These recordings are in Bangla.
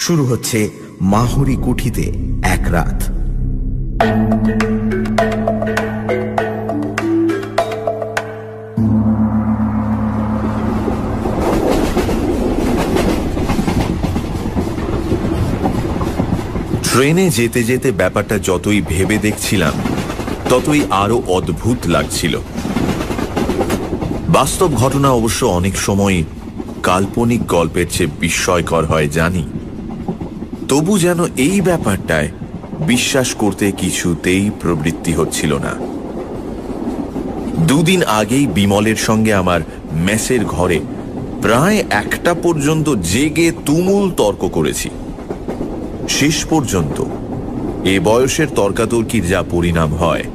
শুরু হচ্ছে মাহুরি কুঠিতে এক রাত। ট্রেনে যেতে যেতে ব্যাপারটা যতই ভেবে দেখছিলাম ততই আরো অদ্ভুত লাগছিল। বাস্তব ঘটনা অবশ্য অনেক সময় কাল্পনিক গল্পের চেয়ে বিস্ময়কর হয় জানি, তবু যেন এই ব্যাপারটায় বিশ্বাস করতে কিছুতেই প্রবৃত্তি হচ্ছিল না। দুদিন আগেই বিমলের সঙ্গে আমার মেসের ঘরে প্রায় 1টা পর্যন্ত জেগে তুমুল তর্ক করেছি। শেষ পর্যন্ত এ বয়সের তর্কাতর্কির যা পরিণাম হয়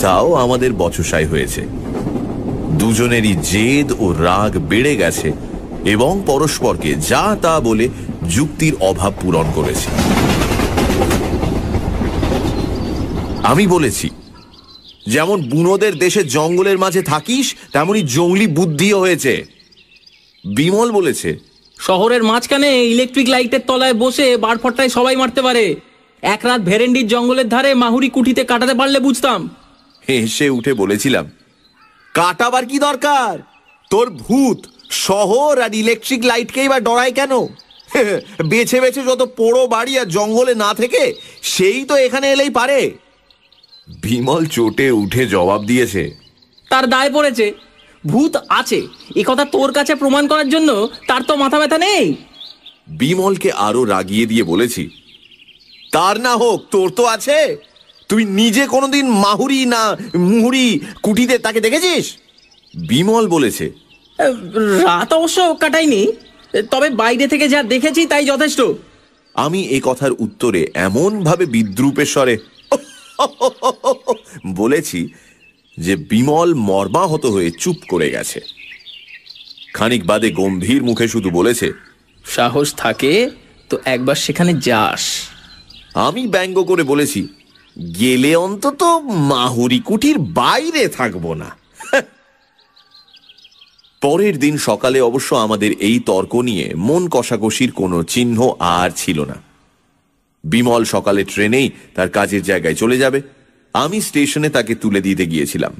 তাও আমাদের বচসাই হয়েছে। দুজনেরই জেদ ও রাগ বেড়ে গেছে এবং পরস্পরকে যা তা বলে যুক্তির অভাব পূরণ করেছে। আমি বলেছি, যেমন বুনোদের দেশে জঙ্গলের মাঝে থাকিস তেমনি জঙ্গলি বুদ্ধিও হয়েছে। বিমল বলেছে, শহরের মাঝখানে ইলেকট্রিক লাইটের তলায় বসে বারফট্টায় সবাই মারতে পারে। এক রাত ভেরেন্ডির জঙ্গলের ধারে মাহুরি কুঠিতে কাটাতে পারলে বুঝতাম। হেসে উঠে বলেছিলাম, কাটাবার কি দরকার? তোর ভূত শহর আর ইলেকট্রিক লাইটকেই বা ডরায় কেন? বেছে বেছে যত পোড়ো বাড়ি আর জঙ্গলে না থেকে সেই তো এখানে এলেই পারে। বিমল চোটে উঠে জবাব দিয়েছে, তার দায় পড়েছে। ভূত আছে এ কথা তোর কাছে প্রমাণ করার জন্য তার তো মাথা ব্যথা নেই। বিমলকে আরো রাগিয়ে দিয়ে বলেছি, তার না হোক তোর তো আছে। তুই নিজে কোনোদিন মাহুরি না মুহুরি কুঠিতে তাকে দেখেছিস? বিমল বলেছে, রাত অবশ্য কাটাইনি, তবে বাইরে থেকে যা দেখেছি তাই যথেষ্ট। আমি এ কথার উত্তরে এমন ভাবে বিদ্রূপের স্বরে বলেছি যে বিমল মর্মাহত হয়ে চুপ করে গেছে। খানিক বাদে গম্ভীর মুখে শুধু বলেছে, সাহস থাকে তো একবার সেখানে যাস। আমি ব্যঙ্গ করে বলেছি, গেলে অন্তত মাহুরি কুঠির বাইরে থাকবো না। পরের দিন সকালে অবশ্য আমাদের এই তর্ক নিয়ে মন কষাকষির কোনো চিহ্ন আর ছিল না। বিমল সকালে ট্রেনেই তার কাজের জায়গায় চলে যাবে, আমি স্টেশনে তাকে তুলে দিতে গিয়েছিলাম।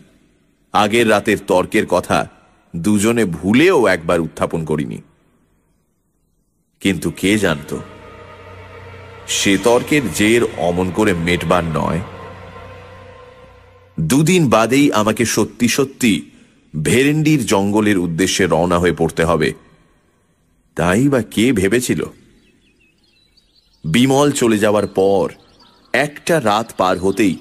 আগের রাতের তর্কের কথা দুজনে ভুলেও একবার উত্থাপন করিনি। কিন্তু কে জানত সে তর্কের জের অমন করে মেটবার নয়। দুদিন বাদেই আমাকে সত্যি সত্যি ভেরেন্ডির জঙ্গলের উদ্দেশ্যে রওনা হয়ে পড়তে হবে। তাই বা কে ভেবেছিল? বিমল চলে যাওয়ার পর একটা রাত পার হতেই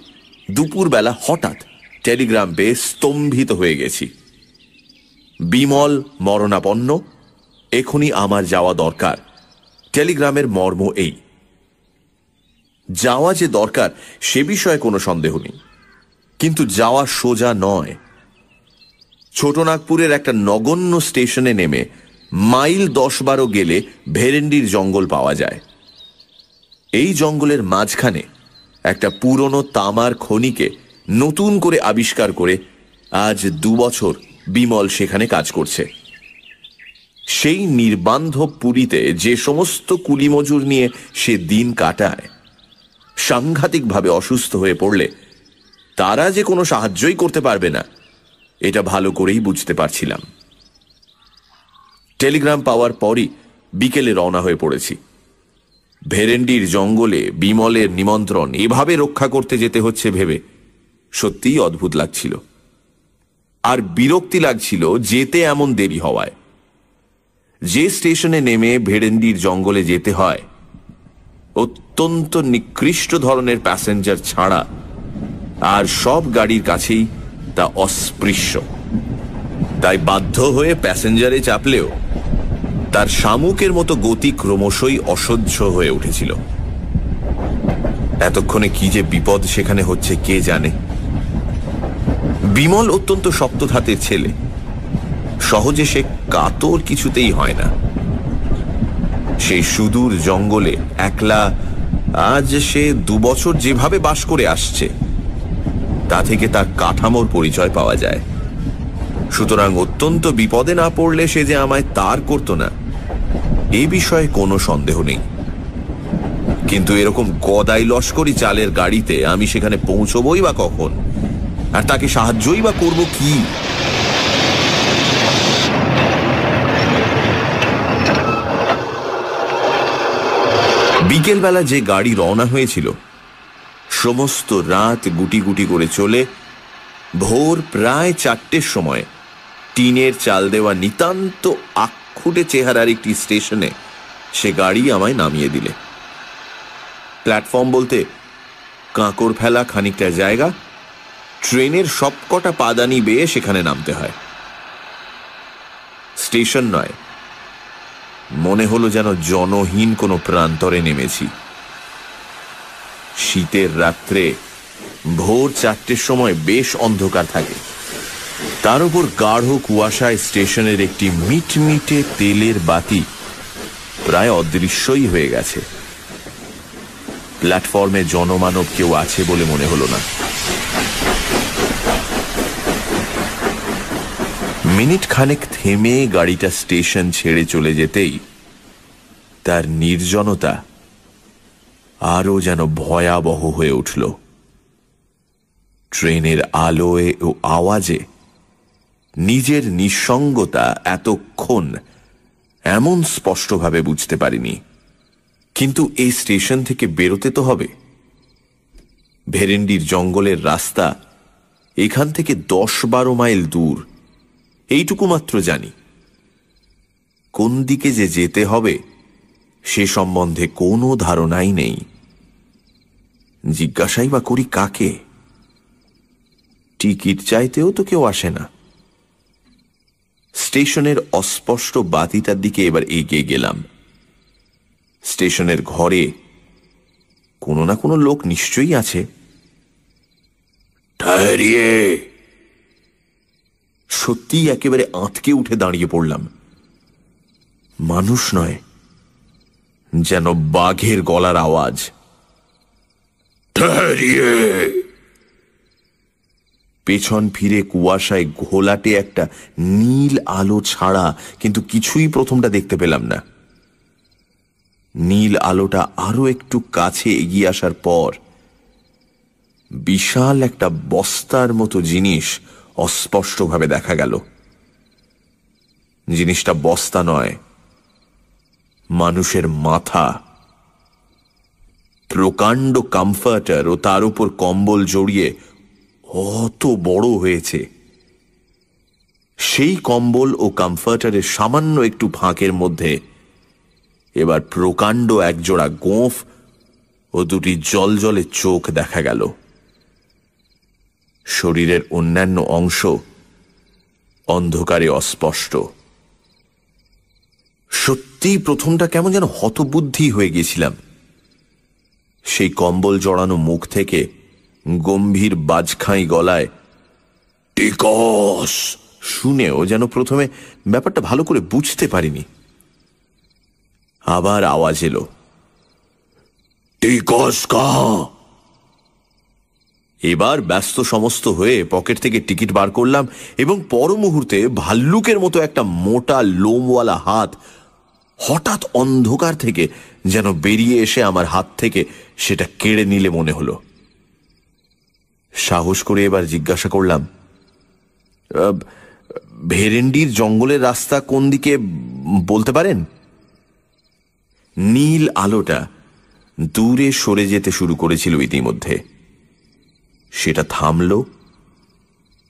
দুপুরবেলা হঠাৎ টেলিগ্রাম পেয়ে স্তম্ভিত হয়ে গেছি। বিমল মরণাপন্ন, এখনই আমার যাওয়া দরকার। টেলিগ্রামের মর্ম এই। যাওয়া যে দরকার সে বিষয়ে কোনো সন্দেহ নেই, কিন্তু যাওয়া সোজা নয়। ছোটনাগপুরের একটা নগণ্য স্টেশনে নেমে মাইল 10-12 গেলে ভেরেন্ডির জঙ্গল পাওয়া যায়। এই জঙ্গলের মাঝখানে একটা পুরনো তামার খনিকে নতুন করে আবিষ্কার করে আজ 2 বছর বিমল সেখানে কাজ করছে। সেই নির্বান্ধব পুরীতে যে সমস্ত কুলিমজুর নিয়ে সে দিন কাটায়, সাংঘাতিকভাবে অসুস্থ হয়ে পড়লে তারা যে কোনো সাহায্যই করতে পারবে না এটা ভালো করেই বুঝতে পারছিলাম। টেলিগ্রাম পাওয়ার পরই বিকেলে রওনা হয়ে পড়েছি। ভেরেন্ডির জঙ্গলে বিমলের নিমন্ত্রণ এভাবে রক্ষা করতে যেতে হচ্ছে ভেবে সত্যিই অদ্ভুত লাগছিল, আর বিরক্তি লাগছিল যেতে এমন দেরি হওয়ায়। যে স্টেশনে নেমে ভেরেন্ডির জঙ্গলে যেতে হয় অত্যন্ত নিকৃষ্ট ধরনের প্যাসেঞ্জার ছাড়া আর সব গাড়ির কাছেই তা অস্পৃশ্য। তাই বাধ্য হয়ে প্যাসেঞ্জারে চাপলেও তার শামুকের মতো গতি ক্রমশই অসহ্য হয়ে উঠেছিল। এতক্ষণে কি যে বিপদ সেখানে হচ্ছে কে জানে। বিমল অত্যন্ত শক্ত ধাতের ছেলে, সহজে সে কাতর কিছুতেই হয় না। সেই সুদূর জঙ্গলে একলা আজ সে 2 বছর যেভাবে বাস করে আসছে তা থেকে তার কাঠামোর পরিচয় পাওয়া যায়। সুতরাং অত্যন্ত বিপদে না পড়লে সে যে আমায় তার করত না এ বিষয়ে কোনো সন্দেহ নেই। কিন্তু এরকম গদাই লস্করি চালের গাড়িতে আমি সেখানে পৌঁছবই বা কখন, আর তাকে সাহায্যই বা করব কি? বিকেলবেলা যে গাড়ি রওনা হয়েছিল সমস্ত রাত গুটি গুটি করে চলে ভোর প্রায় 4টের সময় টিনের চাল দেওয়া নিতান্ত আক্ষুটে চেহারার একটি স্টেশনে সে গাড়ি আমায় নামিয়ে দিলে। প্ল্যাটফর্ম বলতে কাঁকড় ফেলা খানিকটা জায়গা, ট্রেনের সবকটা পাদানি বেয়ে সেখানে নামতে হয়। স্টেশন নয়, মনে হলো যেন জনহীন কোনো প্রান্তরে নেমেছি। শীতের রাত্রে ভোর 4টের সময় বেশ অন্ধকার থাকে, তার উপর গাঢ় কুয়াশায় স্টেশনের একটি মিটমিটে তেলের বাতি প্রায় অদৃশ্যই হয়ে গেছে। প্ল্যাটফর্মে জনমানব কেউ আছে বলে মনে হলো না। মিনিট খানেক থেমে গাড়িটা স্টেশন ছেড়ে চলে যেতেই তার নির্জনতা আরো যেন ভয়াবহ হয়ে উঠল। ট্রেনের আলোয় ও আওয়াজে নিজের নিঃসঙ্গতা এতক্ষণ এমন স্পষ্টভাবে বুঝতে পারিনি, কিন্তু এই স্টেশন থেকে বেরোতে তো হবে। ভেরেন্ডির জঙ্গলের রাস্তা এখান থেকে 10-12 মাইল দূর, এইটুকু মাত্র জানি। কোন দিকে যে যেতে হবে সে সম্বন্ধে কোনো ধারণাই নেই। জিজ্ঞাসাই বা করি কাকে? টিকিট চাইতেও তো কেউ আসে না। স্টেশনের অস্পষ্ট বাতিটার দিকে এবার এগিয়ে গেলাম। স্টেশনের ঘরে কোনো না কোনো লোক নিশ্চয়ই আছে। সত্যি একেবারে আঁতকে উঠে দাঁড়িয়ে পড়লাম। মানুষ নয়, যেন বাঘের গলার আওয়াজ। পেছন ফিরে কুয়াশায় ঘোলাটে একটা নীল আলো ছাড়া কিন্তু কিছুই প্রথমটা দেখতে পেলাম না। নীল আলোটা আরো একটু কাছে এগিয়ে আসার পর বিশাল একটা বস্তার মতো জিনিস অস্পষ্টভাবে দেখা গেল। জিনিসটা বস্তা নয়, মানুষের মাথা। প্রকাণ্ড কমফর্টার ও তার উপর কম্বল জড়িয়ে অত বড় হয়েছে। সেই কম্বল ও কমফর্টারের সামান্য একটু ফাঁকের মধ্যে এবার প্রকাণ্ড একজোড়া গোঁফ ও দুটি জলজলে চোখ দেখা গেল। শরীরের অন্যান্য অংশ অন্ধকারে অস্পষ্ট। সত্যি প্রথমটা কেমন যেন হতবুদ্ধি হয়ে গেছিলাম। সেই কম্বল জড়ানো মুখ থেকে গম্ভীর বাজখাঁই গলায় টিকস শুনেও যেন প্রথমে ব্যাপারটা ভালো করে বুঝতে পারিনি। আবার আওয়াজ এলো, টিকস কাহা? এবার ব্যস্ত সমস্ত হয়ে পকেট থেকে টিকিট বার করলাম এবং পর মুহূর্তে ভাল্লুকের মতো একটা মোটা লোমওয়ালা হাত হঠাৎ অন্ধকার থেকে যেন বেরিয়ে এসে আমার হাত থেকে সেটা কেড়ে নিলে মনে হলো। সাহস করে এবার জিজ্ঞাসা করলাম, ভেরেন্ডির জঙ্গলের রাস্তা কোন দিকে বলতে পারেন? নীল আলোটা দূরে সরে যেতে শুরু করেছিল ইতিমধ্যে। সেটা থামল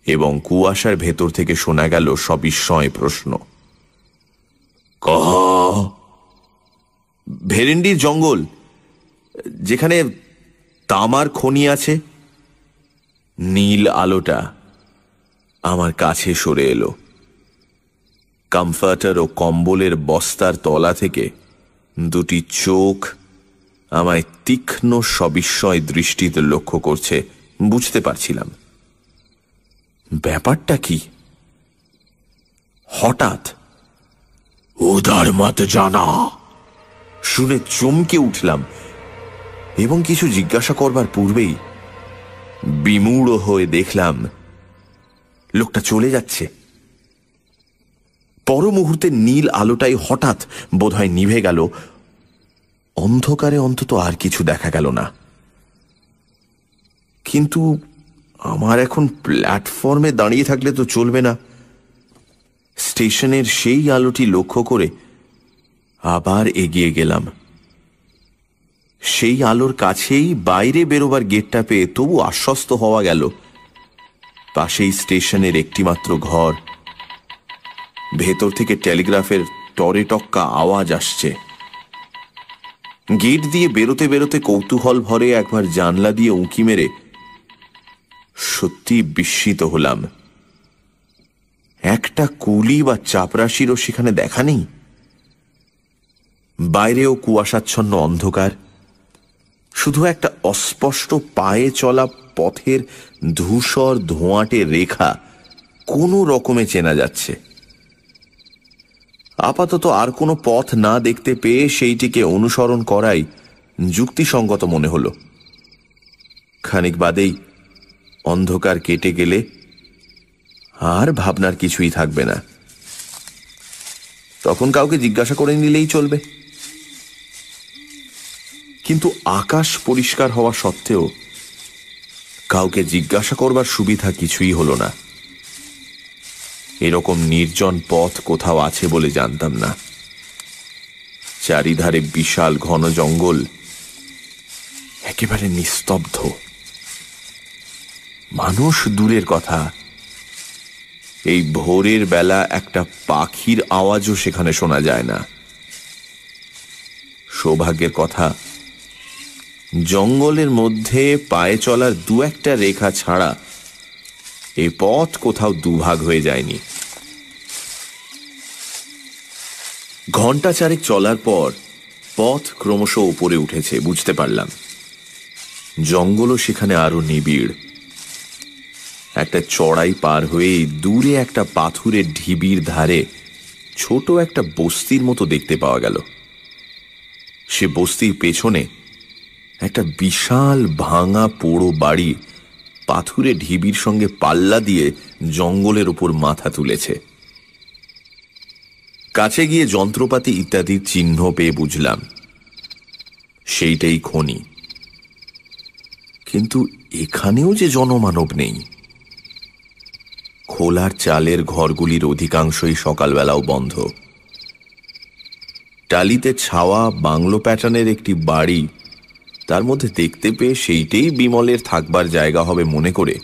এবং কুয়াশার ভেতর থেকে শোনা গেল সবিস্ময় প্রশ্ন, ভেরেন্ডির জঙ্গল, যেখানে তামার খনি আছে। নীল আলোটা আমার কাছে সরে এলো। কমফর্টার ও কম্বলের বস্তার তলা থেকে দুটি চোখ আমায় তীক্ষ্ণ সবিস্ময় দৃষ্টিতে লক্ষ্য করছে। বুঝতে পারছিলাম ব্যাপারটা কি। হঠাৎ উদার মত জানা শুনে চমকে উঠলাম এবং কিছু জিজ্ঞাসা করবার পূর্বেই বিমূঢ় হয়ে দেখলাম লোকটা চলে যাচ্ছে। পর মুহূর্তে নীল আলোটাই হঠাৎ বোধহয় নিভে গেল অন্ধকারে অন্তত আর কিছু দেখা গেল না। কিন্তু আমার এখন প্ল্যাটফর্মে দাঁড়িয়ে থাকলে তো চলবে না। স্টেশনের সেই আলোটি লক্ষ্য করে আবার এগিয়ে গেলাম। সেই আলোর কাছেই বাইরে বেরোবার গেটটা পেয়ে তবু আশ্বস্ত হওয়া গেল পাশেই স্টেশনের একটিমাত্র ঘর। ভেতর থেকে টেলিগ্রাফের টরেটক্কা আওয়াজ আসছে। গেট দিয়ে বেরোতে বেরোতে কৌতূহল ভরে একবার জানলা দিয়ে উঁকি মেরে সত্যি বিস্মিত হলাম। একটা কুলি বা চাপরাশিরও সেখানে দেখা নেই। বাইরেও কুয়াশাচ্ছন্ন অন্ধকার, শুধু একটা অস্পষ্ট পায়ে চলা পথের ধূসর ধোঁয়াটে রেখা কোনো রকমে চেনা যাচ্ছে। আপাতত আর কোনো পথ না দেখতে পেয়ে সেইটিকে অনুসরণ করাই যুক্তিসঙ্গত মনে হল। খানিক বাদেই অন্ধকার কেটে গেলে আর ভাবনার কিছুই থাকবে না। তখন কাউকে জিজ্ঞাসা করে নিলেই চলবে। কিন্তু আকাশ পরিষ্কার হওয়া সত্ত্বেও কাউকে জিজ্ঞাসা করবার সুবিধা কিছুই হলো না। এরকম নির্জন পথ কোথাও আছে বলে জানতাম না। চারিধারে বিশাল ঘন জঙ্গল, একেবারে নিস্তব্ধ। মানুষ দূরের কথা, এই ভোরের বেলা একটা পাখির আওয়াজও সেখানে শোনা যায় না। সৌভাগ্যের কথা, জঙ্গলের মধ্যে পায়ে চলার দু একটা রেখা ছাড়া এই পথ কোথাও দুভাগ হয়ে যায়নি। ঘণ্টা চারেক চলার পর পথ ক্রমশ উপরে উঠেছে বুঝতে পারলাম। জঙ্গলও সেখানে আরো নিবিড়। একটা চড়াই পার হয়ে দূরে একটা পাথুরের ঢিবির ধারে ছোট একটা বস্তির মতো দেখতে পাওয়া গেল। সে বস্তির পেছনে একটা বিশাল ভাঙা পোড়ো বাড়ি পাথুরে ঢিবির সঙ্গে পাল্লা দিয়ে জঙ্গলের উপর মাথা তুলেছে। কাছে গিয়ে যন্ত্রপাতি ইত্যাদির চিহ্ন পেয়ে বুঝলাম সেইটাই খনি। কিন্তু এখানেও যে জনমানব নেই। খোলার চালের ঘরগুলির অধিকাংশই সকালবেলাও বন্ধ। টালিতে ছাওয়া বাংলো প্যাটার্নের একটি বাড়ি তার মধ্যে দেখতে পেয়ে সেইটাই বিমলের থাকবার জায়গা হবে মনে করে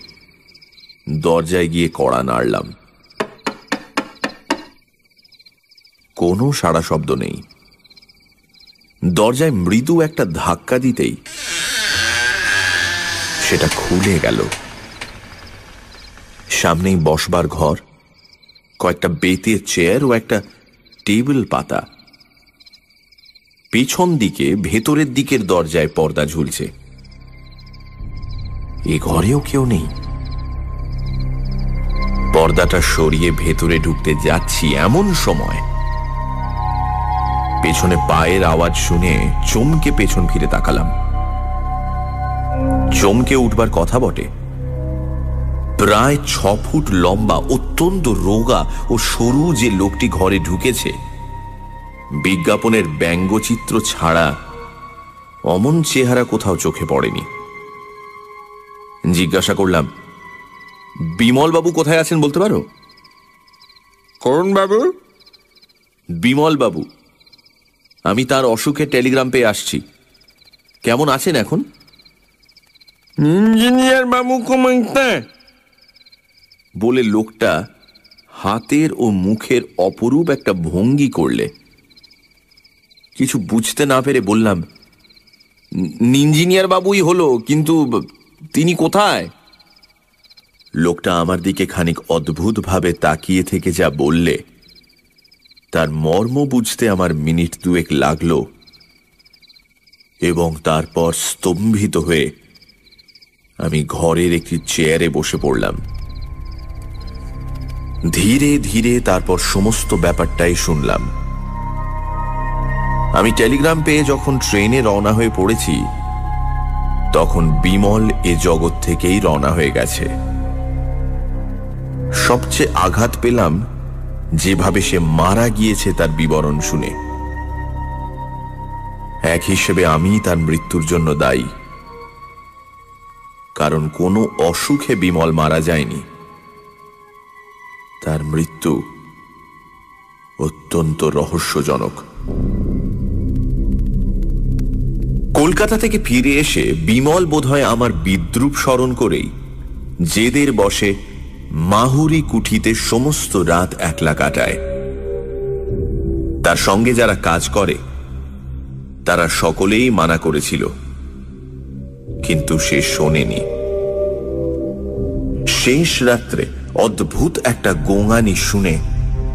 দরজায় গিয়ে কড়া নাড়লাম। কোনো সাড়া শব্দ নেই। দরজায় মৃদু একটা ধাক্কা দিতেই সেটা খুলে গেল। সামনেই বসবার ঘর, কয়েকটা বেতের চেয়ার ও একটা টেবিল পাতা। পেছন দিকে ভেতরের দিকের দরজায় পর্দা ঝুলছে। এ ঘরেও কেউ নেই। পর্দাটা সরিয়ে ভেতরে ঢুকতে যাচ্ছি এমন সময় পেছনে পায়ের আওয়াজ শুনে চমকে পেছন ফিরে তাকালাম। চমকে উঠবার কথা বটে। প্রায় 6 ফুট লম্বা অত্যন্ত রোগা ও সরু যে লোকটি ঘরে ঢুকেছে, বিজ্ঞাপনের ব্যঙ্গচিত্র ছাড়া অমন চেহারা কোথাও চোখে পড়েনি। জিজ্ঞাসা করলাম, বিমলবাবু কোথায় আছেন বলতে পারো? কোন বাবু? বিমলবাবু। আমি তার অসুখের টেলিগ্রাম পেয়ে আসছি। কেমন আছেন এখন? ইঞ্জিনিয়ার বাবু কমাইতে বলে লোকটা হাতের ও মুখের অপরূপ একটা ভঙ্গি করলে। কিছু বুঝতে না পেরে বললাম, ইঞ্জিনিয়ার বাবুই হলো, কিন্তু তিনি কোথায়? লোকটা আমার দিকে খানিক অদ্ভুতভাবে তাকিয়ে থেকে যা বললে তার মর্ম বুঝতে আমার মিনিট 2 লাগলো এবং তারপর স্তম্ভিত হয়ে আমি ঘরের একটি চেয়ারে বসে পড়লাম। ধীরে ধীরে তারপর সমস্ত ব্যাপারটাই শুনলাম। আমি টেলিগ্রাম পেয়ে যখন ট্রেনে রওনা হয়ে পড়েছি তখন বিমল এ জগৎ থেকেই রওনা হয়ে গেছে। সবচেয়ে আঘাত পেলাম যেভাবে সে মারা গিয়েছে তার বিবরণ শুনে। এক হিসেবে আমি তার মৃত্যুর জন্য দায়ী, কারণ কোনো অসুখে বিমল মারা যায়নি। তার মৃত্যু অত্যন্ত রহস্যজনক। কলকাতা থেকে ফিরে এসে বিমল বোধহয় আমার বিদ্রূপ স্মরণ করেই জেদের বসে মাহুরি কুঠিতে সমস্ত রাত একলা কাটায়। তার সঙ্গে যারা কাজ করে তারা সকলেই মানা করেছিল, কিন্তু সে শোনেনি। শেষ রাত্রে অদ্ভুত একটা গোঙানি শুনে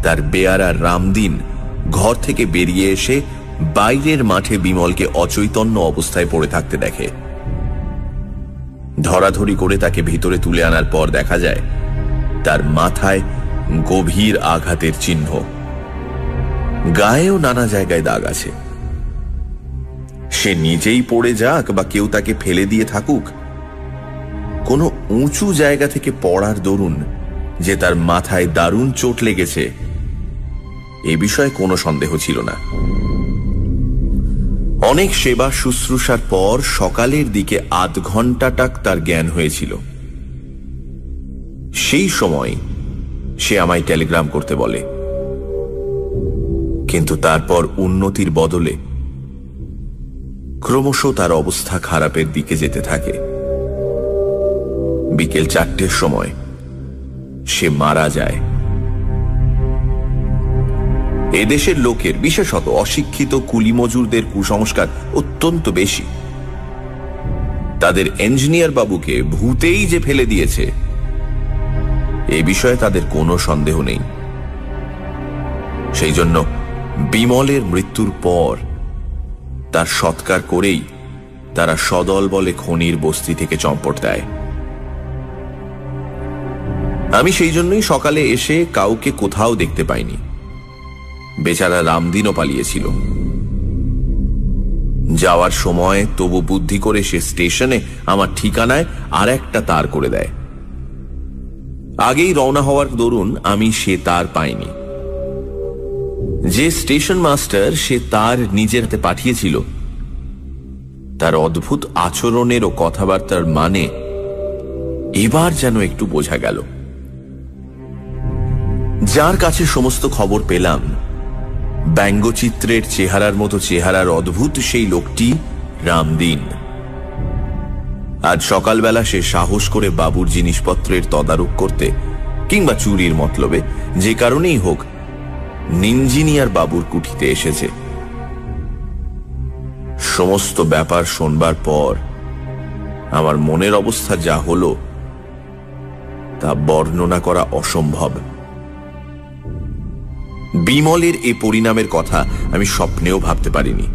তার বেয়ারা রামদিন ঘর থেকে বেরিয়ে এসে বাইরের মাঠে বিমলকে অচৈতন্য অবস্থায় পড়ে থাকতে দেখে। ধরাধরি করে তাকে ভিতরে তুলে আনার পর দেখা যায় তার মাথায় গভীর আঘাতের চিহ্ন, গায়েও নানা জায়গায় দাগ আছে। সে নিজেই পড়ে যাক বা কেউ তাকে ফেলে দিয়ে থাকুক, কোনো উঁচু জায়গা থেকে পড়ার দরুন যে তার মাথায় দারুণ চোট লেগেছে এ বিষয়ে কোনো সন্দেহ ছিল না। অনেক সেবা শুশ্রূষার পর সকালের দিকে আধ ঘন্টাটাক তার জ্ঞান হয়েছিল। সেই সময় সে আমায় টেলিগ্রাম করতে বলে, কিন্তু তারপর উন্নতির বদলে ক্রমশ তার অবস্থা খারাপের দিকে যেতে থাকে। বিকেল 4টের সময় সে মারা যায়। এদেশের লোকের, বিশেষত অশিক্ষিত কুলি মজুরদের কুসংস্কার অত্যন্ত বেশি। তাদের ইঞ্জিনিয়ার বাবুকে ভূতেই যে ফেলে দিয়েছে এ বিষয়ে তাদের কোনো সন্দেহ নেই। সেই জন্য বিমলের মৃত্যুর পর তার সৎকার করেই তারা সদল বলে খনির বস্তি থেকে চম্পট দেয়। আমি সেই জন্যই সকালে এসে কাউকে কোথাও দেখতে পাইনি। বেচারা রামদিনও পালিয়েছিল। যাওয়ার সময় তবু বুদ্ধি করে সে স্টেশনে আমার ঠিকানায় আর একটা তার করে দেয়। আগেই রওনা হওয়ার দরুন আমি সে তার পাইনি। যে স্টেশন মাস্টার সে তার নিজের হাতে পাঠিয়েছিল তার অদ্ভুত আচরণের ও কথাবার্তার মানে এবার যেন একটু বোঝা গেল। যার কাছে সমস্ত খবর পেলাম, ব্যঙ্গচিত্রের চেহারার মতো চেহারার অদ্ভুত সেই লোকটি রামদিন। আজ সকালবেলা সে সাহস করে বাবুর জিনিসপত্রের তদারক করতে কিংবা চুরির মতলবে যে কারণেই হোক ইঞ্জিনিয়ার বাবুর কুঠিতে এসেছে। সমস্ত ব্যাপার শোনবার পর আমার মনের অবস্থা যা হলো তা বর্ণনা করা অসম্ভব। বিমলের এ পরিণামের কথা আমি স্বপ্নেও ভাবতে পারিনি,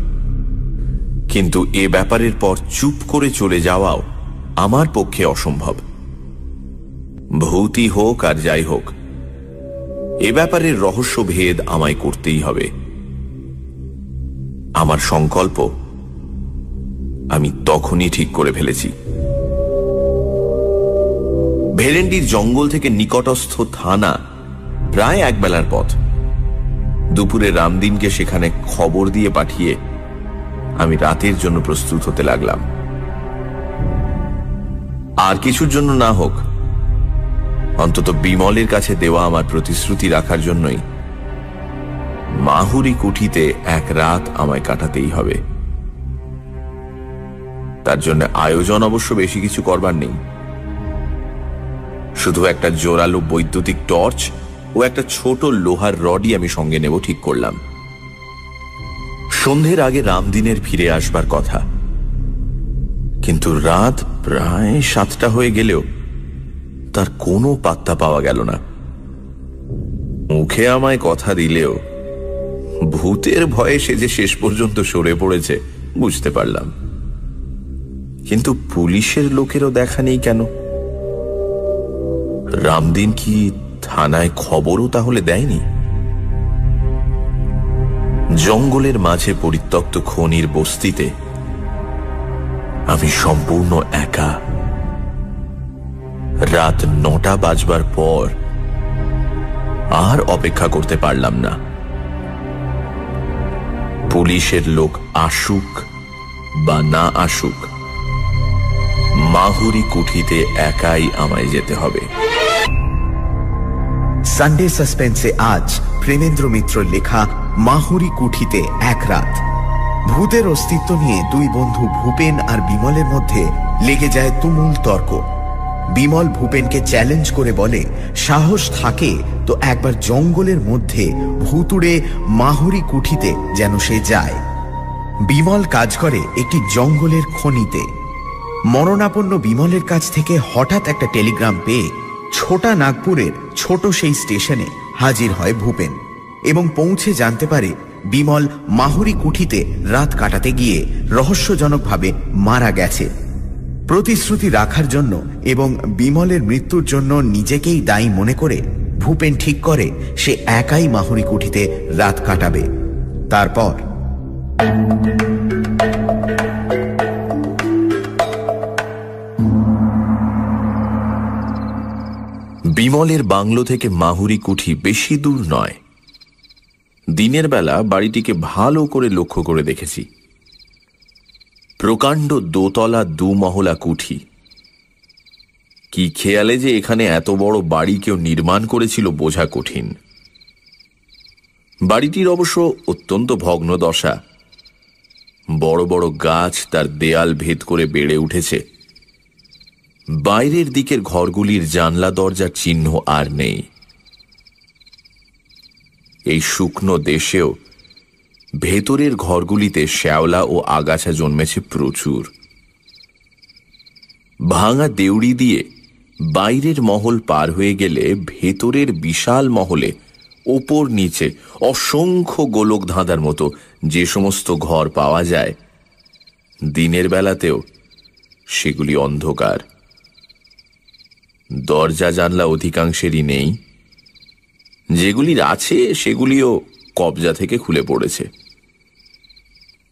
কিন্তু এ ব্যাপারের পর চুপ করে চলে যাওয়াও আমার পক্ষে অসম্ভব। ভূতই হোক আর যাই হোক, এ ব্যাপারের রহস্য ভেদ আমায় করতেই হবে। আমার সংকল্প আমি তখনই ঠিক করে ফেলেছি। ভেরেন্ডির জঙ্গল থেকে নিকটস্থ থানা প্রায় একবেলার পথ। দুপুরে রামদিনকে সেখানে খবর দিয়ে পাঠিয়ে আমি রাতের জন্য প্রস্তুত হতে লাগলাম। আর কিছুর জন্য না হোক, অন্তত বিমলের কাছে দেওয়া আমার প্রতিশ্রুতি রাখার জন্যই মাহুরি কুঠিতে এক রাত আমায় কাটাতেই হবে। তার জন্য আয়োজন অবশ্য বেশি কিছু করবার নেই। শুধু একটা জোরালো বৈদ্যুতিক টর্চ ও একটা ছোট লোহার রডই আমি সঙ্গে নেব ঠিক করলাম। সন্ধ্যের আগে রামদিনের ফিরে আসবার কথা, কিন্তু রাত প্রায় 7টা হয়ে গেলেও তার কোনো পাত্তা পাওয়া গেল না। মুখে আমায় কথা দিলেও ভূতের ভয়ে সে যে শেষ পর্যন্ত সরে পড়েছে বুঝতে পারলাম। কিন্তু পুলিশের লোকেরও দেখা নেই কেন? রামদিন কি থানায় খবরও তাহলে দেয়নি? জঙ্গলের মাঝে পরিত্যক্ত খনির বস্তিতে আমি সম্পূর্ণ একা। রাত 9টা বাজবার পর আর অপেক্ষা করতে পারলাম না। পুলিশের লোক আসুক বা না আসুক, মাহুরি কুঠিতে একাই আমায় যেতে হবে। সানডে সাসপেন্সে আজ প্রেমেন্দ্র মিত্র লেখা মাহুরি কুঠিতে এক রাত। ভূতের অস্তিত্ব নিয়ে দুই বন্ধু ভূপেন আর বিমলের মধ্যে লেগে যায় তুমুল তর্ক। বিমল ভূপেনকে চ্যালেঞ্জ করে বলে, সাহস থাকে তো একবার জঙ্গলের মধ্যে ভুতুড়ে মাহুরি কুঠিতে যেন সে যায়। বিমল কাজ করে একটি জঙ্গলের খনিতে। মরণাপন্ন বিমলের কাছ থেকে হঠাৎ একটা টেলিগ্রাম পেয়ে ছোটা নাগপুরের ছোট সেই স্টেশনে হাজির হয় ভূপেন এবং পৌঁছে জানতে পারে বিমল মাহুরি কুঠিতে রাত কাটাতে গিয়ে রহস্যজনকভাবে মারা গেছে। প্রতিশ্রুতি রাখার জন্য এবং বিমলের মৃত্যুর জন্য নিজেকেই দায়ী মনে করে ভূপেন ঠিক করে সে একাই মাহুরি কুঠিতে রাত কাটাবে। তারপর বিমলের বাংলো থেকে মাহুরি কুঠি বেশি দূর নয়। দিনের বেলা বাড়িটিকে ভালো করে লক্ষ্য করে দেখেছি। প্রকাণ্ড দোতলা দুমহলা কুঠি। কি খেয়ালে যে এখানে এত বড় বাড়ি কেউ নির্মাণ করেছিল বোঝা কঠিন। বাড়িটির অবশ্য অত্যন্ত ভগ্ন দশা। বড় বড় গাছ তার দেয়াল ভেদ করে বেড়ে উঠেছে। বাইরের দিকের ঘরগুলির জানলা দরজার চিহ্ন আর নেই। এই শুকনো দেশেও ভেতরের ঘরগুলিতে শ্যাওলা ও আগাছা জন্মেছে প্রচুর। ভাঙা দেউড়ি দিয়ে বাইরের মহল পার হয়ে গেলে ভেতরের বিশাল মহলে ওপর নিচে অসংখ্য গোলক ধাঁধার মতো যে সমস্ত ঘর পাওয়া যায়, দিনের বেলাতেও সেগুলি অন্ধকার। দরজা জানলা অধিকাংশেরই নেই। যেগুলির আছে সেগুলিও কবজা থেকে খুলে পড়েছে।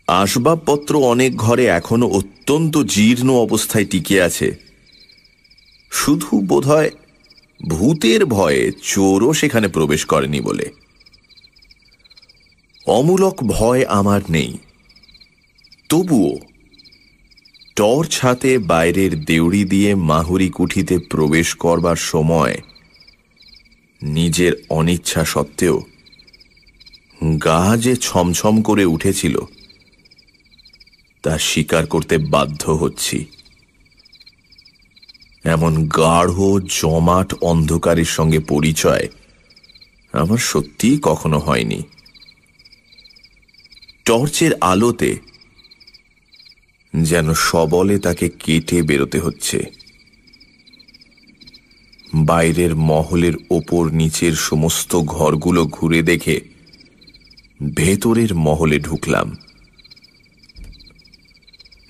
আসবাবপত্র অনেক ঘরে এখনো অত্যন্ত জীর্ণ অবস্থায় টিকে আছে। শুধু বোধহয় ভূতের ভয়ে চোরও সেখানে প্রবেশ করেনি বলে। অমূলক ভয় আমার নেই, তবুও টর্চ হাতে বাইরের দেউড়ি দিয়ে মাহুরি কুঠিতে প্রবেশ করবার সময় নিজের অনিচ্ছা সত্ত্বেও গা যে ছমছম করে উঠেছিল তা স্বীকার করতে বাধ্য হচ্ছি। এমন গাঢ় জমাট অন্ধকারের সঙ্গে পরিচয় আমার সত্যিই কখনো হয়নি। টর্চের আলোতে যেন সবলে তাকে কেটে বেরোতে হচ্ছে। বাইরের মহলের ওপর নিচের সমস্ত ঘরগুলো ঘুরে দেখে ভেতরের মহলে ঢুকলাম।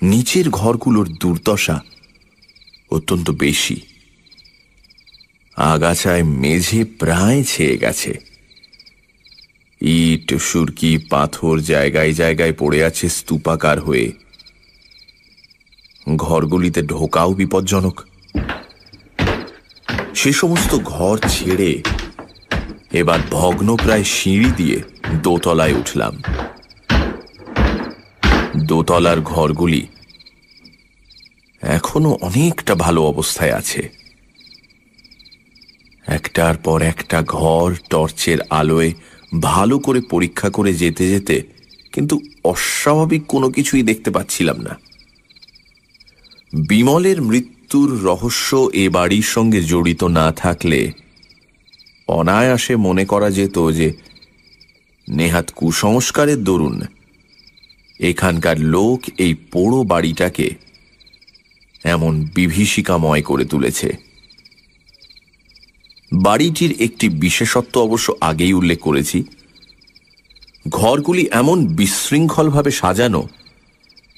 নিচের ঘরগুলোর দুর্দশা অত্যন্ত বেশি। আগাছায় মেঝে প্রায় ছেয়ে গেছে। ইট সুরকি পাথর জায়গায় জায়গায় পড়ে আছে স্তূপাকার হয়ে। ঘরগুলিতে ঢোকাও বিপজ্জনক। সে সমস্ত ঘর ছেড়ে এবার ভগ্নপ্রায় সিঁড়ি দিয়ে দোতলায় উঠলাম। দোতলার ঘরগুলি এখনো অনেকটা ভালো অবস্থায় আছে। একটার পর একটা ঘর টর্চের আলোয় ভালো করে পরীক্ষা করে যেতে যেতে কিন্তু অস্বাভাবিক কোনো কিছুই দেখতে পাচ্ছিলাম না। বিমলের মৃত্যুর রহস্য এ বাড়ির সঙ্গে জড়িত না থাকলে অনায়াসে মনে করা যেত যে নেহাত কুসংস্কারের দরুন এখানকার লোক এই পোড়ো বাড়িটাকে এমন বিভীষিকাময় করে তুলেছে। বাড়িটির একটি বিশেষত্ব অবশ্য আগেই উল্লেখ করেছি। ঘরগুলি এমন বিশৃঙ্খলভাবে সাজানো,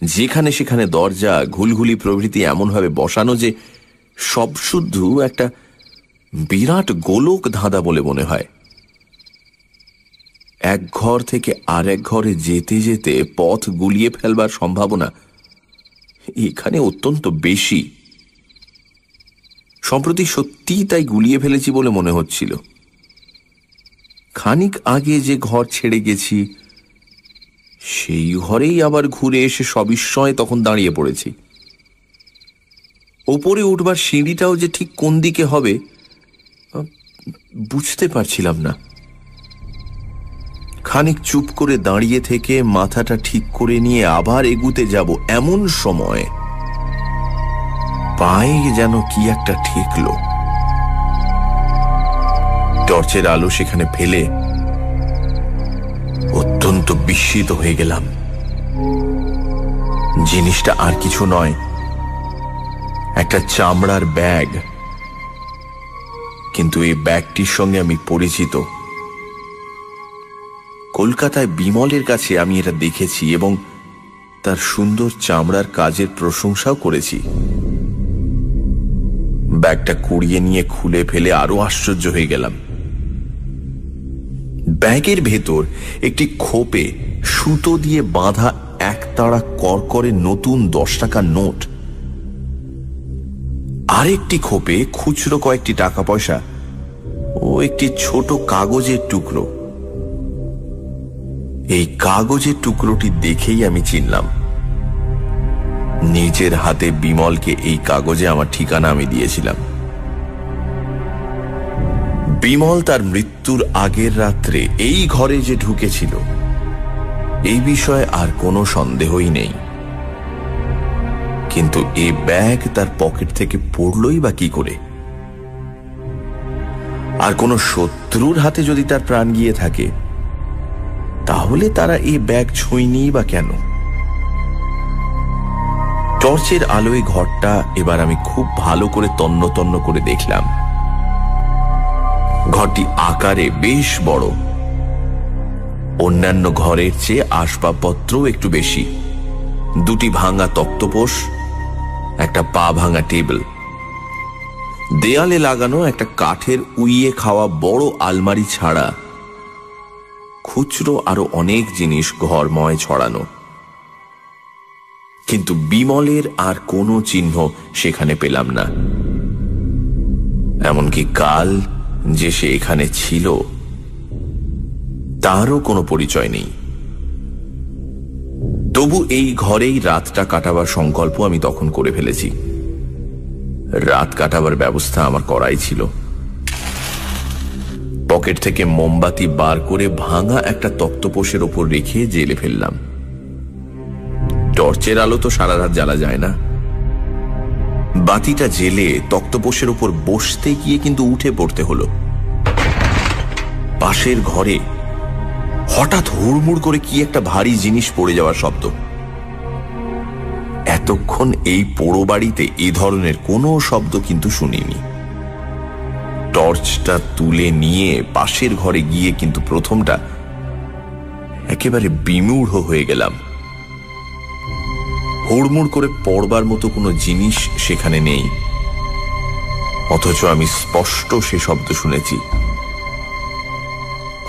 যেখানে সেখানে দরজা ঘুলঘুলি প্রভৃতি এমনভাবে বসানো যে সব শুদ্ধ একটা বিরাট গোলক ধাঁধা বলে মনে হয়। এক ঘর থেকে আর এক ঘরে যেতে যেতে পথ গুলিয়ে ফেলবার সম্ভাবনা এখানে অত্যন্ত বেশি। সম্প্রতি সত্যিই তাই গুলিয়ে ফেলেছি বলে মনে হচ্ছিল। খানিক আগে যে ঘর ছেড়ে গেছি সেই ঘরেই আবার ঘুরে এসে সবিস্ময়ে তখন দাঁড়িয়ে পড়েছি। ওপরে উঠবার সিঁড়িটাও যে ঠিক কোন দিকে হবে বুঝতে পারছিলাম না। খানিক চুপ করে দাঁড়িয়ে থেকে মাথাটা ঠিক করে নিয়ে আবার এগুতে যাব এমন সময় পায়ে যেন কি একটা ঠেকল। টর্চের আলো সেখানে ফেলে অত্যন্ত বিস্মিত হয়ে গেলাম। জিনিসটা আর কিছু নয়, একটা চামড়ার ব্যাগ। কিন্তু এই ব্যাগটির সঙ্গে আমি পরিচিত। কলকাতায় বিমলের কাছে আমি এটা দেখেছি এবং তার সুন্দর চামড়ার কাজের প্রশংসাও করেছি। ব্যাগটা কুড়িয়ে নিয়ে খুলে ফেলে আরো আশ্চর্য হয়ে গেলাম। ব্যাগের ভেতর একটি খোপে সুতো দিয়ে বাঁধা একতাড়া করকরে নতুন 10 টাকার নোট, আরেকটি খোপে খুচরো কয়েকটি টাকা পয়সা ও একটি ছোট কাগজের টুকরো। এই কাগজের টুকরোটি দেখেই আমি চিনলাম। নিজের হাতে বিমলকে এই কাগজে আমার ঠিকানা আমি দিয়েছিলাম। বিমল তার মৃত্যুর আগের রাত্রে এই ঘরে যে ঢুকেছিল এই বিষয়ে আর কোনো সন্দেহই নেই। কিন্তু এই ব্যাগ তার পকেট থেকে পড়লই বা কি করে? আর কোনো শত্রুর হাতে যদি তার প্রাণ গিয়ে থাকে তাহলে তারা এই ব্যাগ ছুঁয়নি বা কেন? টর্চের আলোয় ঘরটা এবার আমি খুব ভালো করে তন্ন তন্ন করে দেখলাম। ঘরটি আকারে বেশ বড়, অন্যান্য ঘরের চেয়ে আসবাবপত্র একটু বেশি। 2টি ভাঙা তক্তপোষ, একটা পা ভাঙা টেবিল, দেয়ালে লাগানো একটা কাঠের উইয়ে খাওয়া বড় আলমারি ছাড়া খুচরো আরো অনেক জিনিস ঘরময় ছড়ানো। কিন্তু বিমলের আর কোনো চিহ্ন সেখানে পেলাম না। এমনকি কাল যে সে এখানে ছিল তারও কোনো পরিচয় নেই। তবু এই ঘরেই রাতটা কাটাবার সংকল্প আমি তখন করে ফেলেছি। রাত কাটাবার ব্যবস্থা আমার করাই ছিল। পকেট থেকে মোমবাতি বার করে ভাঙা একটা তক্তপোষের ওপর রেখে জেলে ফেললাম। টর্চের আলো তো সারা রাত জ্বালা যায় না। বাতিটা জেলে তক্তপোষের ওপর বসতে গিয়ে কিন্তু উঠে পড়তে হলো। পাশের ঘরে হঠাৎ হুড়মুড় করে কি একটা ভারী জিনিস পড়ে যাওয়ার শব্দ। এতক্ষণ এই পোড়ো বাড়িতে এ ধরনের কোনো শব্দ কিন্তু শুনিনি। টর্চটা তুলে নিয়ে পাশের ঘরে গিয়ে কিন্তু প্রথমটা একেবারে বিমূঢ় হয়ে গেলাম। হুড়মুড় করে পড়বার মতো কোনো জিনিস সেখানে নেই, অথচ আমি স্পষ্ট সে শব্দ শুনেছি।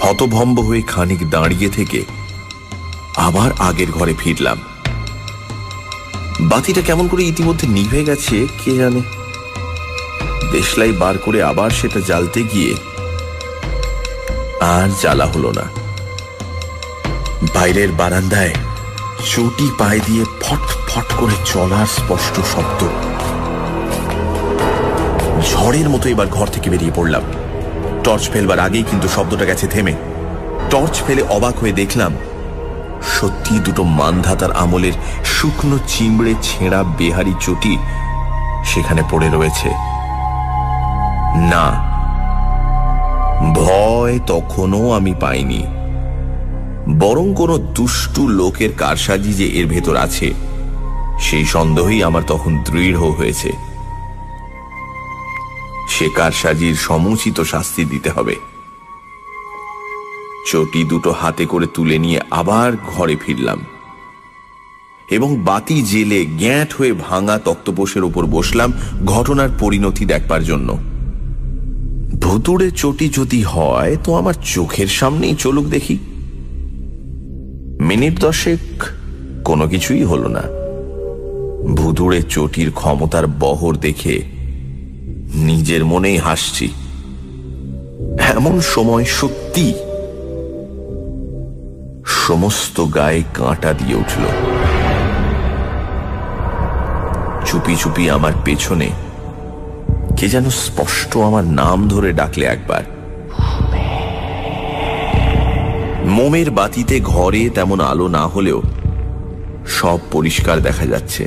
হতভম্ব হয়ে খানিক দাঁড়িয়ে থেকে আবার আগের ঘরে ফিরলাম। বাতিটা কেমন করে ইতিমধ্যে নিভে গেছে কে জানে। দেশলাই বার করে আবার সেটা জ্বালতে গিয়ে আর জ্বালা হলো না। বাইরের বারান্দায় চটি পায়ে দিয়ে ফট ফট করে চলার স্পষ্ট শব্দ। ঝড়ের মতো এবার ঘর থেকে বেরিয়ে পড়লাম। টর্চ ফেলবার আগেই কিন্তু শব্দটা গেছে থেমে। টর্চ ফেলে অবাক হয়ে দেখলাম সত্যি 2টো মানধাতার আমলের শুকনো চিমড়ে ছেঁড়া বেহারি চটি সেখানে পড়ে রয়েছে। না, ভয় তখনও আমি পাইনি, বরং কোনো দুষ্টু লোকের কারসাজি যে এর ভেতর আছে সেই সন্দেহই আমার তখন দৃঢ় হয়েছে। সে কারসাজির সমুচিত শাস্তি দিতে হবে। চটি 2টো হাতে করে তুলে নিয়ে আবার ঘরে ফিরলাম এবং বাতি জেলে গ্যাঁট হয়ে ভাঙা তক্তপোষের উপর বসলাম ঘটনার পরিণতি দেখবার জন্য। ভুতুড়ে চটি যদি হয় তো আমার চোখের সামনেই চলুক দেখি। মিনিট 10 কোনো কিছুই হলো না। ভুতুড়ে চটির ক্ষমতার বহর দেখে নিজের মনেই হাসছি। এমন সময় সত্যি সমস্ত গায়ে কাঁটা দিয়ে উঠল। চুপি চুপি আমার পেছনে কে যেন স্পষ্ট আমার নাম ধরে ডাকলে একবার। মোমের বাতিতে ঘরে তেমন আলো না হলেও সব পরিষ্কার দেখা যাচ্ছে।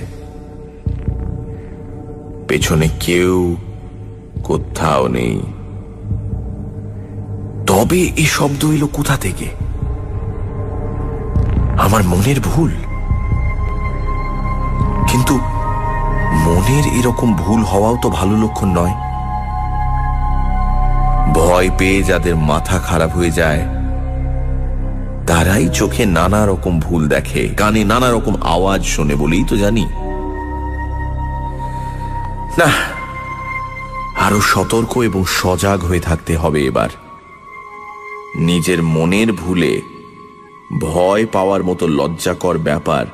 পেছনে কেউ কোথাও নেই। তবে এই শব্দ এলো কোথা থেকে? আমার মনের ভুল? কিন্তু মনের এরকম ভুল হওয়াও তো ভালো লক্ষণ নয়। ভয় পেয়ে যাদের মাথা খারাপ হয়ে যায় তারাই চোখে নানা রকম ভুল দেখে, কানে নানা রকম আওয়াজ শোনে বলেই তো জানি। না, আরো সতর্ক এবং সজাগ হয়ে থাকতে হবে এবার। নিজের মনের ভুলে ভয় পাওয়ার মতো লজ্জাকর ব্যাপার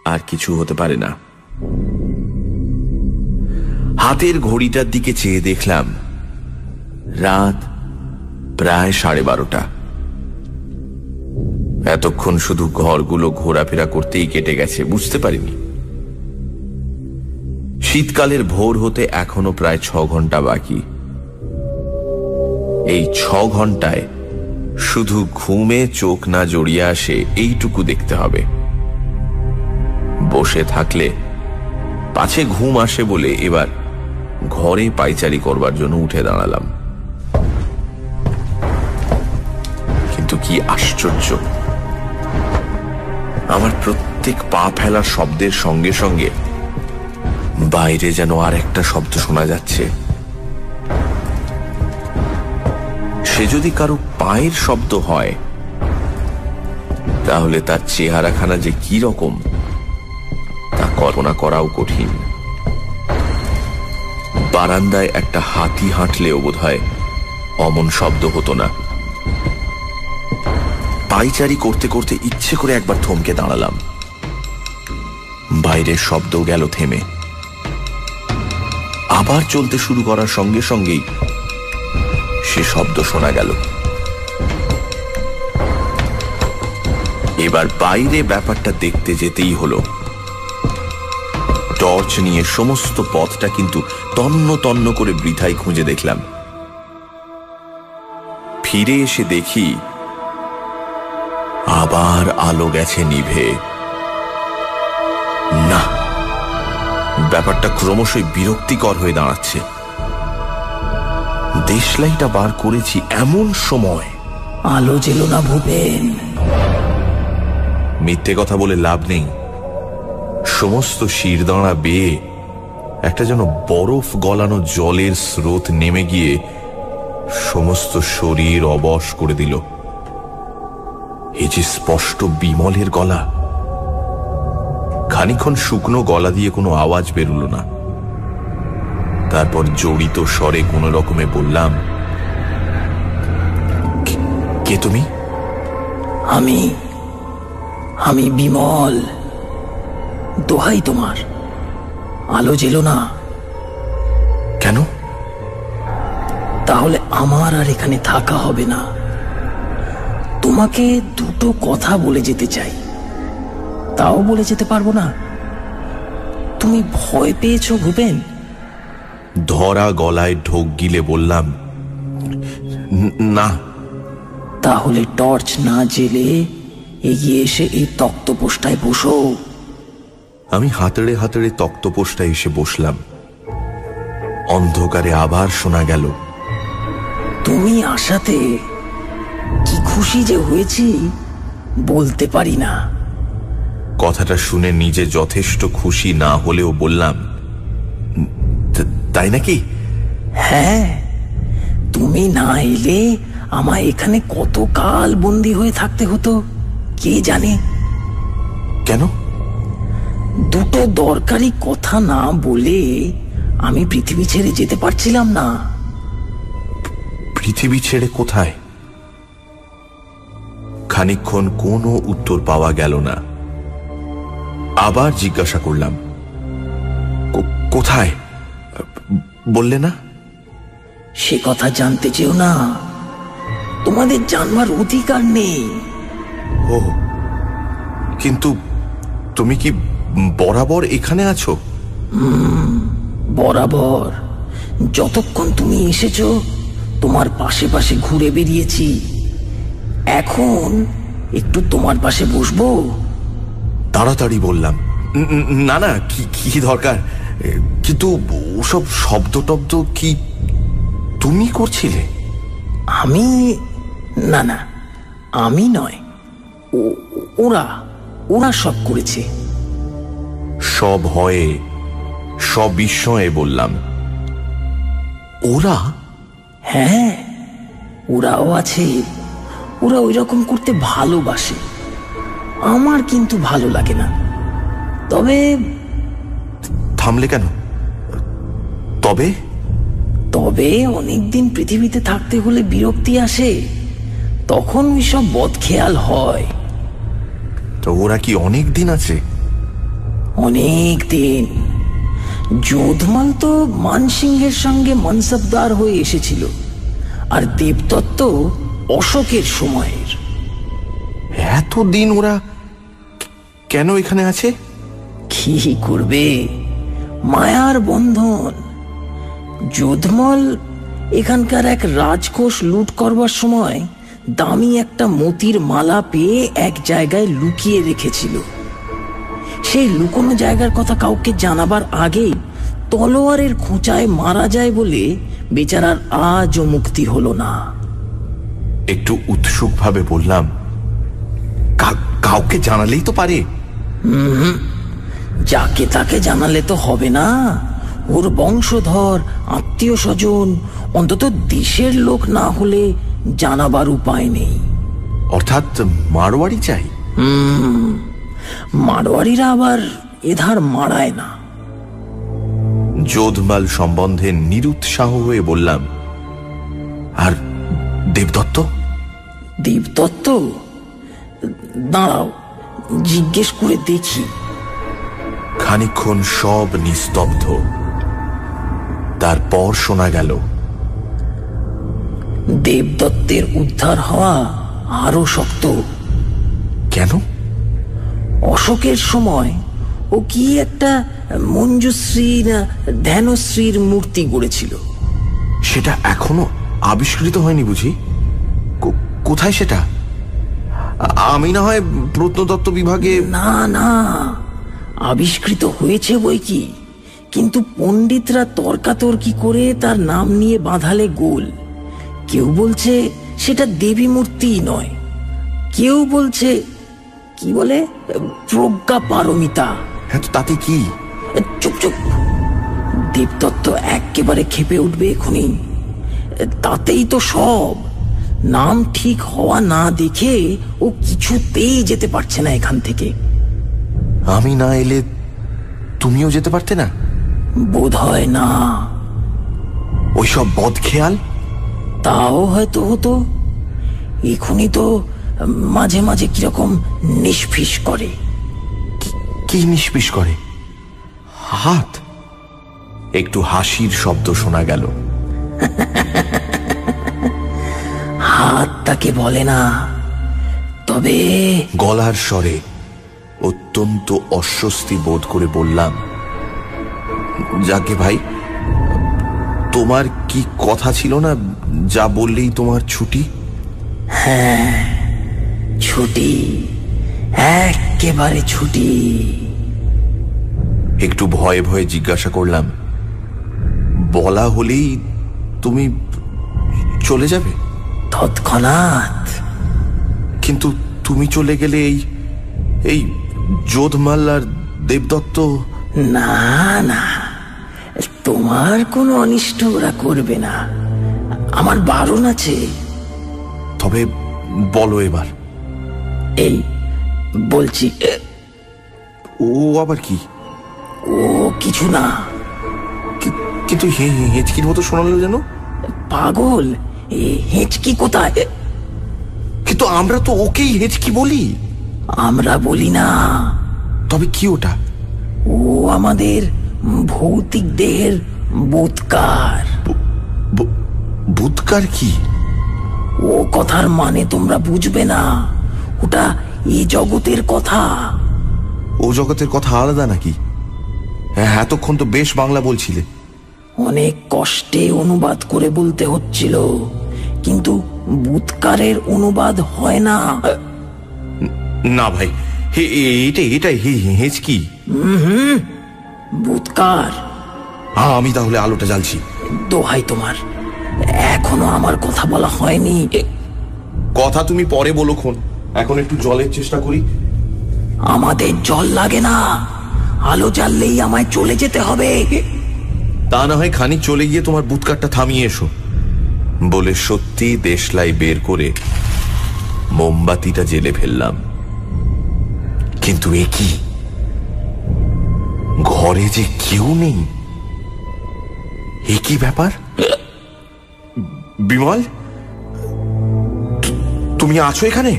আর কিছু হতে পারে না। হাতের ঘড়িটার দিকে চেয়ে দেখলাম রাত প্রায় 12:30। এতক্ষণ শুধু ঘরগুলো ঘোরাফেরা করতেই কেটে গেছে, বুঝতে পারিনি শীতকালের ভোর হতে এখনো প্রায় 6 ঘন্টা বাকি। এই 6 ঘন্টায় শুধু ঘুমে চোখ না জড়িয়ে আসে এইটুকু দেখতে হবে। বসে থাকলে পাছে ঘুম আসে বলে এবার ঘরে পায়চারি করবার জন্য উঠে দাঁড়ালাম। কিন্তু কি আশ্চর্য, আমার প্রত্যেক পা ফেলার শব্দের সঙ্গে সঙ্গে বাইরে যেন আর একটা শব্দ শোনা যাচ্ছে। সে যদি কারো পায়ের শব্দ হয় তাহলে তার চেহারাখানা যে কি রকম তা কল্পনা করাও কঠিন। বারান্দায় একটা হাতি হাঁটলেও বোধহয় অমন শব্দ হতো না। পায়চারি করতে করতে ইচ্ছে করে একবার থমকে দাঁড়ালাম। বাইরের শব্দ গেল থেমে। আবার চলতে শুরু করার সঙ্গে সঙ্গেই সে শব্দ শোনা গেল। এবার বাইরে ব্যাপারটা দেখতে যেতেই হলো। টর্চ নিয়ে সমস্ত পথটা কিন্তু তন্ন তন্ন করে বৃথাই খুঁজে দেখলাম। ফিরে এসে দেখি আবার আলো গেছে নিভে। না, ব্যাপারটা ক্রমশই বিরক্তিকর হয়ে দাঁড়াচ্ছে। দেশলাইটা বার করেছি এমন সময়। আলো জ্বেলো না ভূপেন। মিথ্যে কথা বলে লাভ নেই। সমস্ত শিরদাঁড়া বেয়ে একটা যেন বরফ গলানো জলের স্রোত নেমে গিয়ে সমস্ত শরীর অবশ করে দিল। এ যে স্পষ্ট বিমলের গলা। খানিকক্ষণ শুকনো গলা দিয়ে কোনো আওয়াজ বেরুল না। তারপর জড়িত স্বরে কোন রকমে বললাম, কে তুমি? আমি বিমল। দোহাই তোমার, আলো জ্বেলো না। কেন? তাহলে আমার আর এখানে থাকা হবে না। তোমাকে দুটো কথা বলে যেতে চাই, তাও বলে যেতে পারবো না। তুমি ভয় পেয়েছো ভূপেন? ধরা গলায় ঢোক গিলে বললাম, না। তাহলে টর্চ না জেলে এগিয়ে এসে এই তক্তপোষটায় বসো। আমি হাতড়ে হাতড়ে তক্তপোষটায় এসে বসলাম। অন্ধকারে আবার শোনা গেল, তুমি আসাতে কি খুশি যে হয়েছি বলতে পারি না। কথাটা শুনে নিজে যথেষ্ট খুশি না হলেও বললাম, তাই নাকি? হ্যাঁ, তুমি না এলে আমায় এখানে কত কাল বন্দী হয়ে থাকতে হতো কে জানে। কেন? দুটো দরকারি কথা না বলে আমি পৃথিবী ছেড়ে যেতে পারছিলাম না। পৃথিবী ছেড়ে কোথায়? খানিকক্ষণ কোনো উত্তর পাওয়া গেল না। আবার জিজ্ঞাসা করলাম, কোথায় বললে না? সে কথা জানতে চেও না। তোমাদের জানবার অধিকার নেই। ও, কিন্তু তুমি কি বরাবর এখানে আছো? বরাবর যতক্ষণ তুমি এসেছো তোমার পাশে পাশে ঘুরে বেরিয়েছি। এখন একটু তোমার পাশে বসবো? তাড়াতাড়ি বললাম, না না, কি দরকার। কিন্তু ওসব শব্দ টব্দ কি তুমি করছিলে? আমি? না না, আমি নয়, ওরা ওরা সব করেছে। সব ভয়ে, সব বিস্ময়ে বললাম, ওরা? হ্যাঁ, ওরাও আছে। ওরা ওই রকম করতে ভালোবাসে, আমার কিন্তু ভালো লাগে না। তবে থামলে কেন? তবে তবে অনেকদিন পৃথিবীতে থাকতে হলে বিরক্তি আসে, তখন ওইসব বদখেয়াল হয়। তো ওরা কি অনেক দিন আছে? অনেক দিন। যোধমাল তো মানসিংহের সঙ্গে মনসবদার হয়ে এসেছিল, আর দেবদত্ত অশোকের সময়ের। এতদিন ওরা কেন এখানে আছে? কি করবে, মায়ার বন্ধন। যোধমল এখানকার এক রাজকোষ লুট করবার সময় দামি একটা মতির মালা পেয়ে এক জায়গায় লুকিয়ে রেখেছিল। সেই লুকোনো জায়গার কথা কাউকে জানাবার আগেই তলোয়ারের খোঁচায় মারা যায় বলে বেচারার আজও মুক্তি হলো না। একটু উৎসুক ভাবে বললাম, কাউকে জানালেই তো পারে। যাকে তাকে জানালে তো হবে না। ওর বংশধর, আত্মীয় স্বজন, অন্তত দেশের লোক না হলে জানাবার উপায় নেই। অর্থাৎ মারোয়ারি চাই? মারোয়ারিরা আবার এধার মারায় না। যোধমাল সম্বন্ধে নিরুৎসাহ হয়ে বললাম, আর দেবদত্ত? দেবদত্ত? দাঁড়াও, জিজ্ঞেস করে দেখি। খানিকক্ষণ সব নিস্তব্ধ। তারপর শোনা গেল, দেবদত্তের উদ্ধার হওয়া আরো শক্ত। কেন? অশোকের সময় ও কি একটা মঞ্জুশ্রী না ধ্যানশ্রীর মূর্তি গড়েছিল। সেটা এখনো আবিষ্কৃত হয়নি বুঝি? কোথায় সেটা? আমি না হয় প্রত্নতত্ত্ব বিভাগে। না না, আবিষ্কৃত হয়েছে বই কি, কিন্তু পণ্ডিতরা তর্কাতর্কি করে তার নাম নিয়ে বাঁধালে গোল। কেউ বলছে সেটা দেবী মূর্তিই নয়, কেউ বলছে কি বলে প্রজ্ঞা পারমিতা। হ্যাঁ, তো তাতে কি? চুপ চুপ, দেবদত্ত একেবারে ক্ষেপে উঠবে এখনই। তাতেই তো সব। নাম ঠিক হওয়া না দেখে ও কিছুতেই যেতে পারছে না এখান থেকে। আমি না এলে তুমিও যেতে পারতে না? বোধ হয় না। ওইসব বদখেয়াল? তাও হয়তো হতো। এখনই তো মাঝে মাঝে কিরকম নিষ্ফিস করে। কি নিষ্পিস করে? হাত? একটু হাসির শব্দ শোনা গেল। হাত তাকে বলে না, তবে গলার স্বরে অত্যন্ত অস্বস্তি বোধ করে বললাম, যাকে ভাই, তোমার কি কথা ছিল না, যা বললেই তোমার ছুটি? হ্যাঁ, ছুটি, একেবারে ছুটি। একটু ভয়ে ভয়ে জিজ্ঞাসা করলাম, বলা হলেই তুমি চলে যাবে? তৎক্ষণাৎ। কিন্তু তুমি চলে গেলে এই যোধমাল আর দেবদত্ত? না না, তোমার কোনো অনিষ্ট ওরা করবে না, আমার বারণ আছে। তবে বলো এবার। এই বলছি। ও আবার কি? ও কিছু না। কিন্তু হেঁচকির মতো শোনালো যেন। পাগল, হেঁচকি কোথায়? কিন্তু আমরা তো ওকেই হেঁচকি বলি। আমরা বলি না। তবে কি ওটা? ও আমাদের ভৌতিক দেহের বুৎকার। বুৎকার কি? ও কথার মানে তোমরা বুঝবে না। ওটা এই জগতের কথা। ও জগতের কথা আলাদা নাকি? হ্যাঁ, এতক্ষণ তো বেশ বাংলা বলছিলে। অনেক কষ্টে অনুবাদ করে বলতে হচ্ছিল, কিন্তু বুৎকারের অনুবাদ হয় না। না ভাই, এটাই হেঁচকি। বুৎকার। আমি তাহলে আলোটা জ্বালছি। দোহাই তোমার, এখনো আমার কথা বলা হয়নি। কথা তুমি পরে বলো খন, এখন একটু জলের চেষ্টা করি। আমাদের জল লাগে না, আলো জ্বাললেই আমায় চলে যেতে হবে। তা না হয় খানিক চলে গিয়ে তোমার বুৎকারটা থামিয়ে এসো। বলে সত্যি দেশলাই বের করে মোমবাতিটা জেলে ফেললাম। কিন্তু এ কি, ঘরে যে কেউ নেই। এ কি ব্যাপার? বিমল, তুমি আছো এখানে?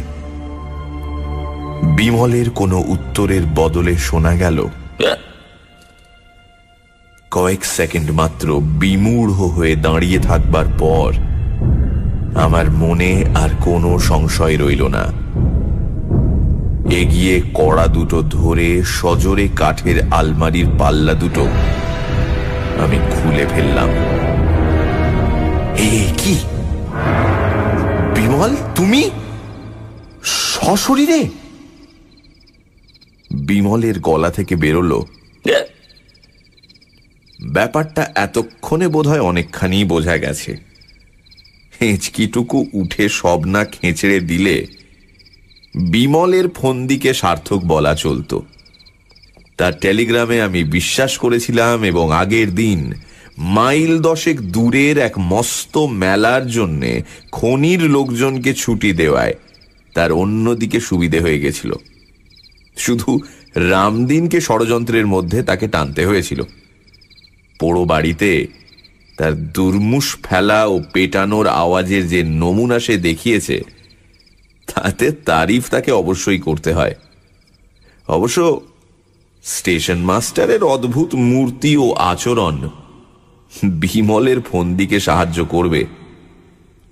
বিমলের কোনো উত্তরের বদলে শোনা গেল কয়েক সেকেন্ড মাত্র বিমূঢ় হয়ে দাঁড়িয়ে থাকবার পর আমার মনে আর কোনো সংশয় রইল না। এগিয়ে কড়া দুটো ধরে সজোরে কাঠের আলমারির পাল্লা দুটো আমি খুলে ফেললাম। কি বিমল, তুমি সশরীরে? বিমলের গলা থেকে বেরোলো, ব্যাপারটা এতক্ষণে বোধহয় অনেকখানি বোঝা গেছে। হেঁচকিটুকু উঠে সব না খেঁচড়ে দিলে বিমলের ফন্দিকে সার্থক বলা চলত। তার টেলিগ্রামে আমি বিশ্বাস করেছিলাম এবং আগের দিন মাইল 10 দূরের এক মস্ত মেলার জন্যে খনির লোকজনকে ছুটি দেওয়ায় তার অন্যদিকে সুবিধে হয়ে গেছিল। শুধু রামদিনকে ষড়যন্ত্রের মধ্যে তাকে টানতে হয়েছিল। পোড়ো বাড়িতে তার দুর্মুষ ফেলা ও পেটানোর আওয়াজের যে নমুনা সে দেখিয়েছে, তাতে তারিফ তাকে অবশ্যই করতে হয়। অবশ্য স্টেশন মাস্টারের অদ্ভুত মূর্তি ও আচরণ বিমলের ফন্দিকে সাহায্য করবে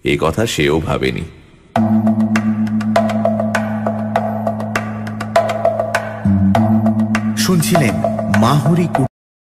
এ কথা সেও ভাবেনি। শুনছিলেন মাহুরি কুঠি।